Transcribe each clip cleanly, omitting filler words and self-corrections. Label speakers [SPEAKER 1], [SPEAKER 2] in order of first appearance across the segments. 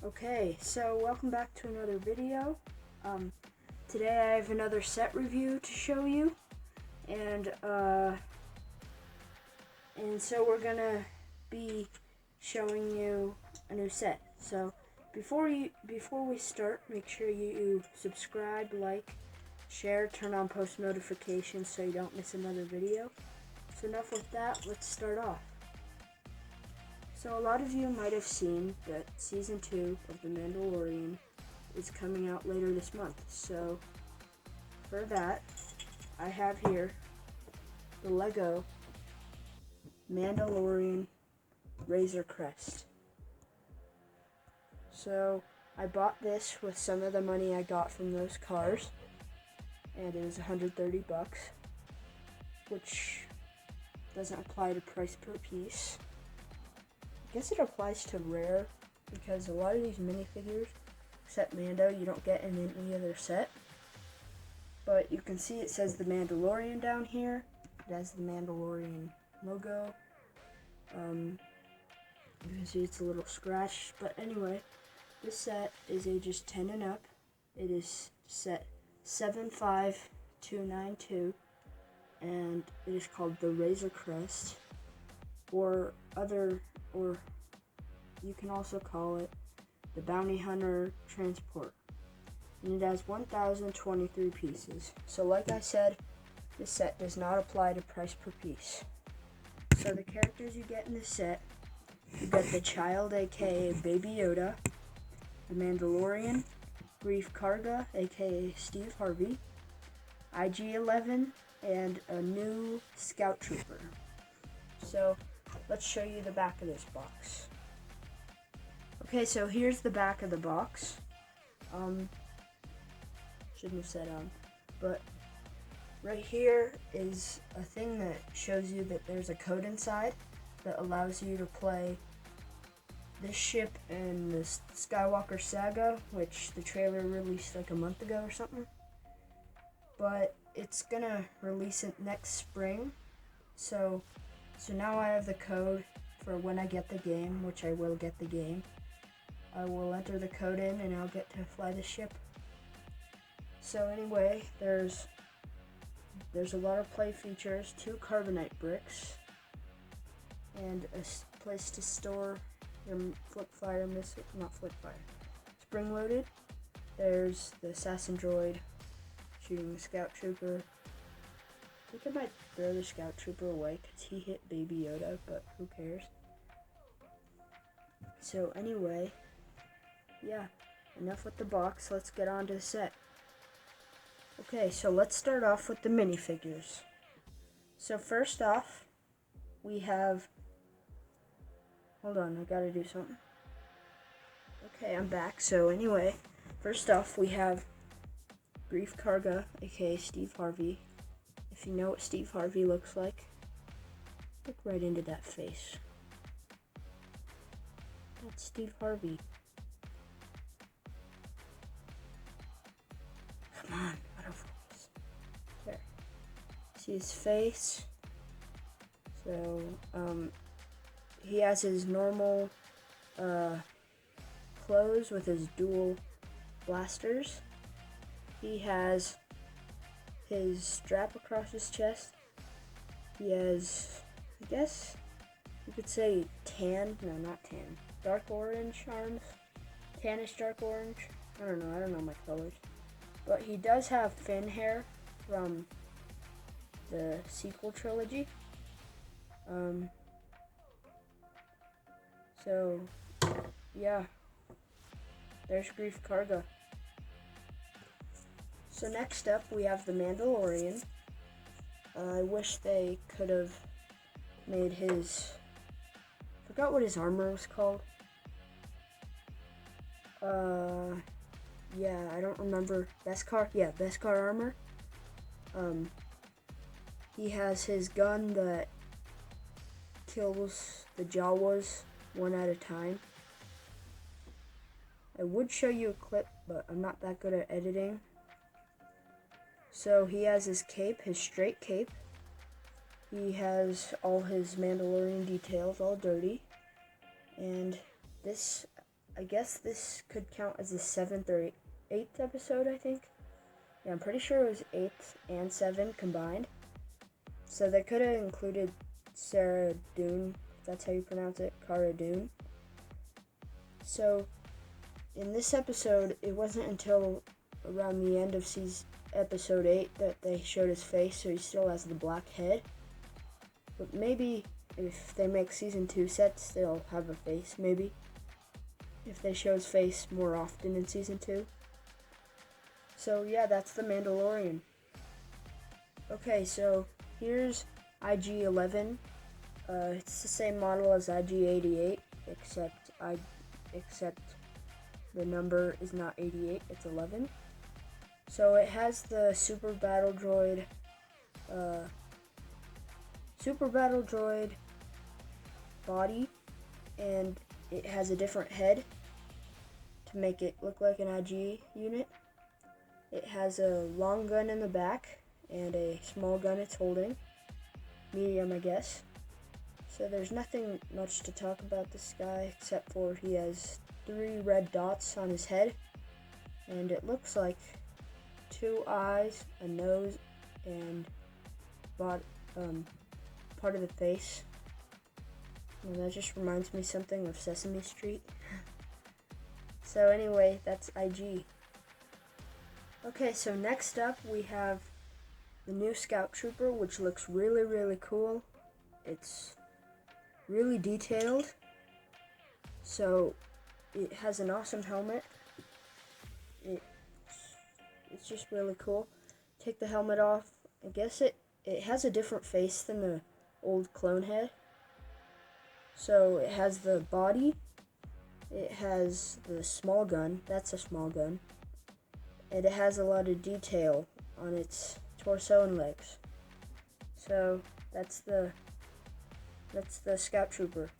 [SPEAKER 1] Okay, so welcome back to another video. Today I have another set review to show you, and so we're gonna be showing you a new set. So before we start, make sure you subscribe, like, share, turn on post notifications so you don't miss another video. So enough with that, let's start off. So a lot of you might have seen that Season 2 of The Mandalorian is coming out later this month. So for that, I have here the LEGO Mandalorian Razor Crest. So I bought this with some of the money I got from those cars, and it was $130, which doesn't apply to price per piece. I guess it applies to rare, because a lot of these minifigures, except Mando, you don't get in any other set. But you can see it says the Mandalorian down here. It has the Mandalorian logo. You can see it's a little scratched, but anyway, this set is ages 10 and up. It is set 75292, and it is called the Razor Crest, or you can also call it the Bounty Hunter Transport. And it has 1,023 pieces. So like I said, this set does not apply to price per piece. So the characters you get in this set, you get the child, aka Baby Yoda, the Mandalorian, Grief Karga, aka Steve Harvey, IG-11, and a new Scout Trooper. So let's show you the back of this box. Okay, so here's the back of the box. Shouldn't have said but right here is a thing that shows you that there's a code inside that allows you to play this ship in the Skywalker Saga, which the trailer released like a month ago or something. But it's gonna release it next spring. So now I have the code for when I get the game, which I will get the game. I will enter the code in and I'll get to fly the ship. So anyway, there's a lot of play features, 2 carbonite bricks, and a place to store your flip-fire missile, not flip-fire, spring-loaded. There's the assassin droid shooting the scout trooper. I think I might throw the scout trooper away because he hit Baby Yoda, but who cares? So anyway, yeah, enough with the box, let's get on to the set. Okay, so let's start off with the minifigures. So first off, we have, hold on, I gotta do something. Okay, I'm back. So anyway, first off, we have Grief Karga, aka Steve Harvey. If you know what Steve Harvey looks like, look right into that face. That's Steve Harvey. Come on, autofocus. There. See his face. So, he has his normal clothes with his dual blasters. He has his strap across his chest. He has, I guess you could say not tan, dark orange arms, tannish dark orange. I don't know my colors. But he does have fin hair from the sequel trilogy. So yeah, there's Grief Karga. So next up we have the Mandalorian. I wish they could have made his, forgot what his armor was called. Yeah, I don't remember. Beskar armor. He has his gun that kills the Jawas one at a time. I would show you a clip, but I'm not that good at editing. So he has his cape, his straight cape. He has all his Mandalorian details all dirty. And this, I guess this could count as the 7th or 8th episode, I think. Yeah, I'm pretty sure it was 8 and 7 combined. So they could have included Sarah Dune, if that's how you pronounce it, Cara Dune. So in this episode, it wasn't until around the end of episode 8 that they showed his face, so he still has the black head. But maybe if they make season 2 sets, they'll have a face, maybe. If they show his face more often in season 2. So yeah, that's the Mandalorian. Okay, so here's IG-11. It's the same model as IG-88, except the number is not 88, it's 11. So it has the Super Battle Droid body, and it has a different head to make it look like an IG unit. It has a long gun in the back and a small gun it's holding. Medium, I guess. So there's nothing much to talk about this guy except for he has 3 red dots on his head, and it looks like 2 eyes, a nose, and part of the face. And that just reminds me something of Sesame Street. So anyway, that's IG. Okay, so next up we have the new Scout Trooper, which looks really, really cool. It's really detailed. So it has an awesome helmet. It's just really cool. Take the helmet off. I guess it has a different face than the old clone head. So it has the body. It has the small gun. That's a small gun. And it has a lot of detail on its torso and legs. So that's the Scout Trooper.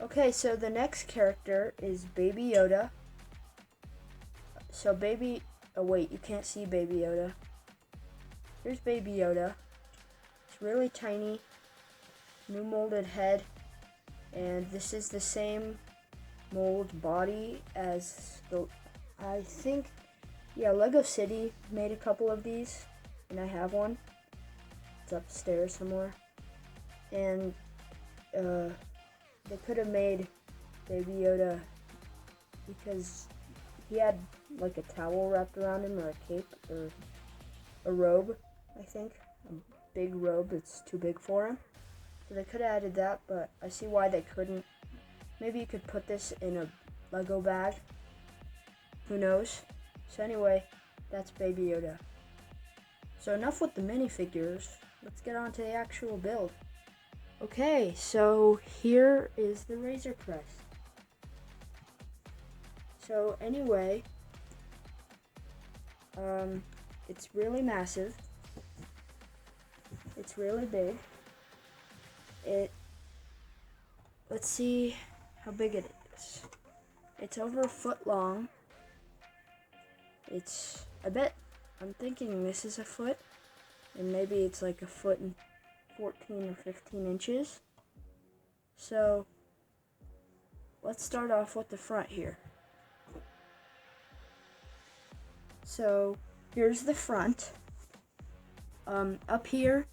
[SPEAKER 1] Okay, so the next character is Baby Yoda. So oh wait, you can't see Baby Yoda. Here's Baby Yoda. It's really tiny, new molded head, and this is the same mold body as I think, yeah, Lego City made a couple of these, and I have one. It's upstairs somewhere. And they could have made Baby Yoda because he had like a towel wrapped around him, or a cape, or a robe, I think. A big robe that's too big for him. So they could have added that, but I see why they couldn't. Maybe you could put this in a Lego bag. Who knows? So anyway, that's Baby Yoda. So enough with the minifigures. Let's get on to the actual build. Okay, so here is the Razor Crest. So anyway, it's really massive. It's really big. Let's see how big it is. It's over a foot long. I'm thinking this is a foot, and maybe it's like a foot and 14 or 15 inches. So let's start off with the front here. So here's the front. Up here,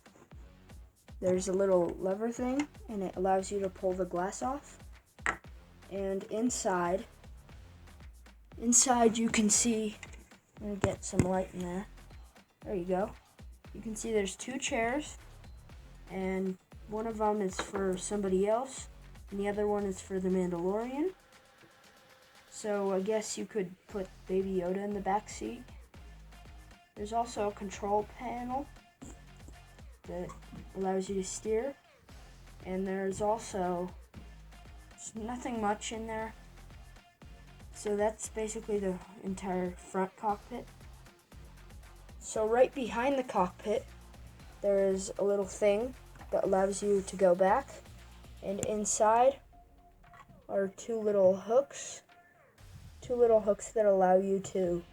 [SPEAKER 1] there's a little lever thing, and it allows you to pull the glass off. And inside you can see, let me get some light in there. There you go. You can see there's 2 chairs, and one of them is for somebody else, and the other one is for the Mandalorian. So I guess you could put Baby Yoda in the back seat. There's also a control panel that allows you to steer, and there's nothing much in there. So that's basically the entire front cockpit. So right behind the cockpit, there is a little thing that allows you to go back, and inside are 2 little hooks. 2 little hooks that allow you to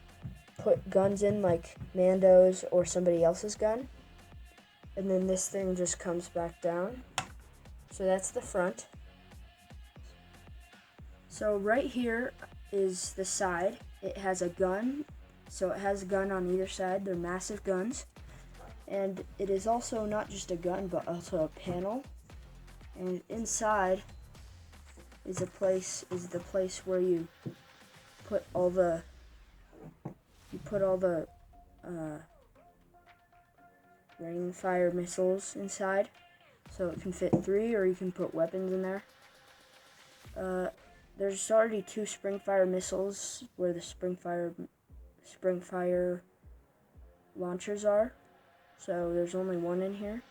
[SPEAKER 1] put guns in, like Mando's or somebody else's gun. And then this thing just comes back down. So that's the front. So right here is the side. It has a gun. So it has a gun on either side. They're massive guns. And it is also not just a gun, but also a panel. And inside is the place where you put all the rain fire missiles inside. So it can fit 3, or you can put weapons in there. There's already 2 spring fire missiles where the spring fire launchers are. So there's only 1 in here.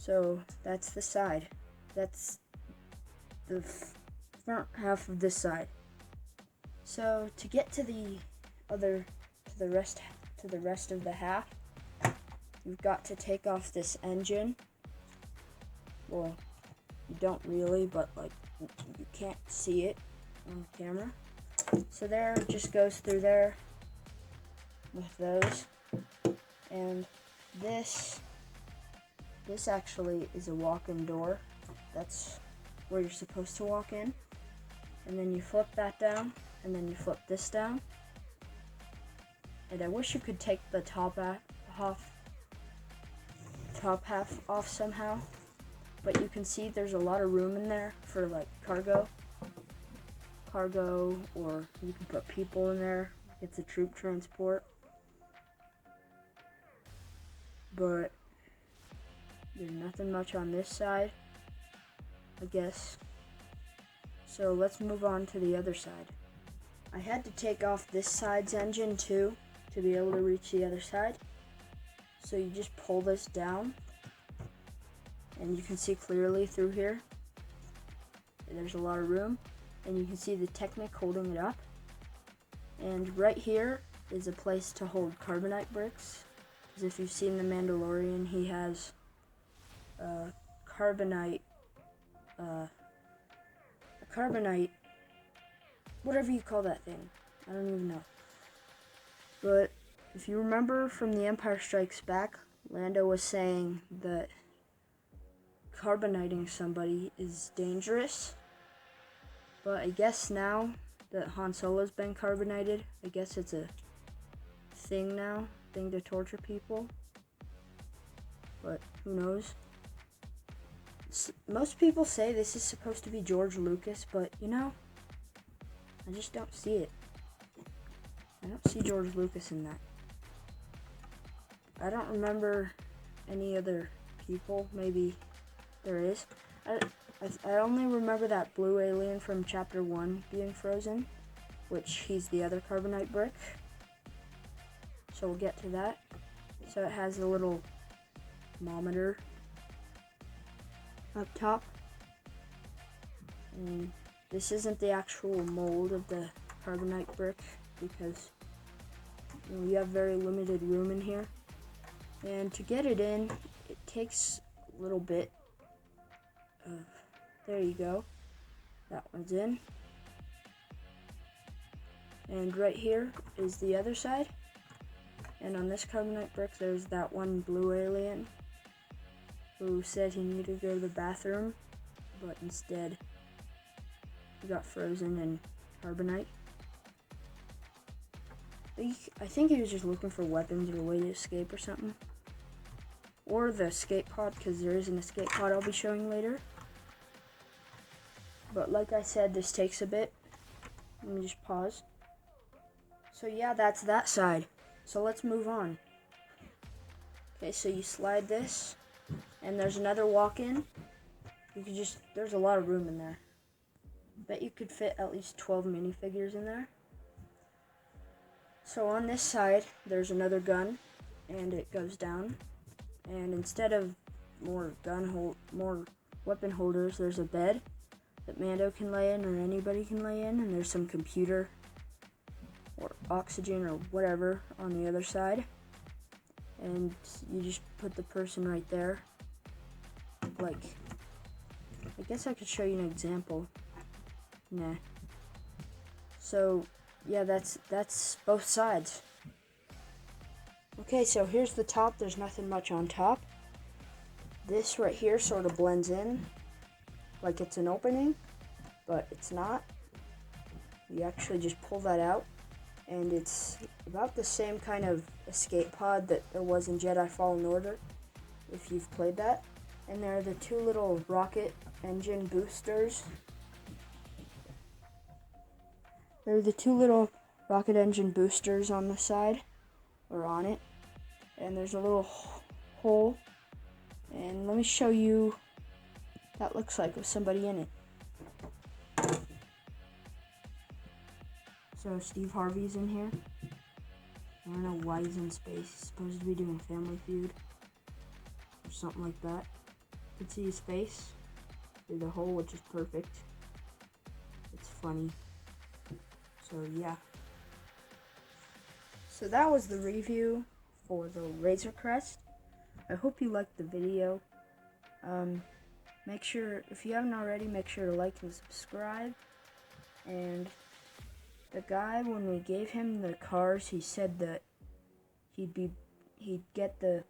[SPEAKER 1] So that's the side. That's the front half of this side. So to get to the rest of the half, you've got to take off this engine. Well, you don't really, but like you can't see it on camera. So there, it just goes through there with those. And this actually is a walk-in door. That's where you're supposed to walk in. And then you flip that down, and then you flip this down. And I wish you could take the top half off somehow. But you can see there's a lot of room in there for like cargo, or you can put people in there. It's a troop transport. But there's nothing much on this side, I guess. So let's move on to the other side. I had to take off this side's engine too to be able to reach the other side. So you just pull this down, and you can see clearly through here. There's a lot of room, and you can see the Technic holding it up. And right here is a place to hold carbonite bricks. Because if you've seen the Mandalorian, he has carbonite, whatever you call that thing. I don't even know. But if you remember from The Empire Strikes Back, Lando was saying that carboniting somebody is dangerous. But I guess now that Han Solo's been carbonated, I guess it's a thing now. Thing to torture people, but who knows. Most people say this is supposed to be George Lucas, but you know, I just don't see it. I don't see George Lucas in that. I don't remember any other people. Maybe there is. I only remember that blue alien from chapter 1 being frozen, which he's the other carbonite brick. So we'll get to that. So it has a little thermometer up top. And this isn't the actual mold of the carbonite brick because you have very limited room in here. And to get it in, it takes a little bit of, there you go. That one's in. And right here is the other side. And on this carbonite brick, there's that one blue alien who said he needed to go to the bathroom, but instead he got frozen in carbonite. I think he was just looking for weapons or a way to escape or something. Or the escape pod, because there is an escape pod I'll be showing later. But like I said, this takes a bit. Let me just pause. So yeah, that's that side. So let's move on. Okay, so you slide this, and there's another walk-in. There's a lot of room in there. Bet you could fit at least 12 minifigures in there. So on this side, there's another gun, and it goes down. And instead of more weapon holders, there's a bed that Mando can lay in, or anybody can lay in, and there's some computer or oxygen or whatever on the other side, and you just put the person right there. Like, I guess I could show you an example. Nah. So yeah, that's both sides. Okay, so here's the top. There's nothing much on top. This right here sort of blends in like it's an opening, but it's not. You actually just pull that out, and it's about the same kind of escape pod that there was in Jedi Fallen Order, if you've played that. And there are the two little rocket engine boosters. There are the two little rocket engine boosters on the side, or on it. And there's a little hole. And let me show you what that looks like with somebody in it. So Steve Harvey's in here. I don't know why he's in space. He's supposed to be doing Family Feud or something like that. You can see his face through the hole, which is perfect. It's funny. So yeah. So that was the review for the Razor Crest. I hope you liked the video. Make sure, if you haven't already, make sure to like and subscribe. And the guy, when we gave him the cars, he said that he'd get the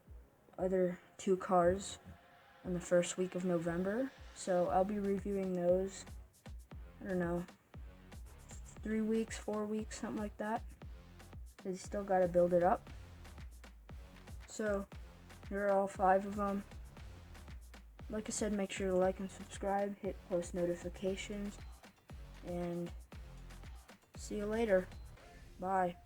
[SPEAKER 1] other two cars in the first week of November. So I'll be reviewing those, I don't know, 3 weeks, 4 weeks, something like that. They still gotta build it up. So here are all 5 of them. Like I said, make sure to like and subscribe, hit post notifications, and see you later. Bye.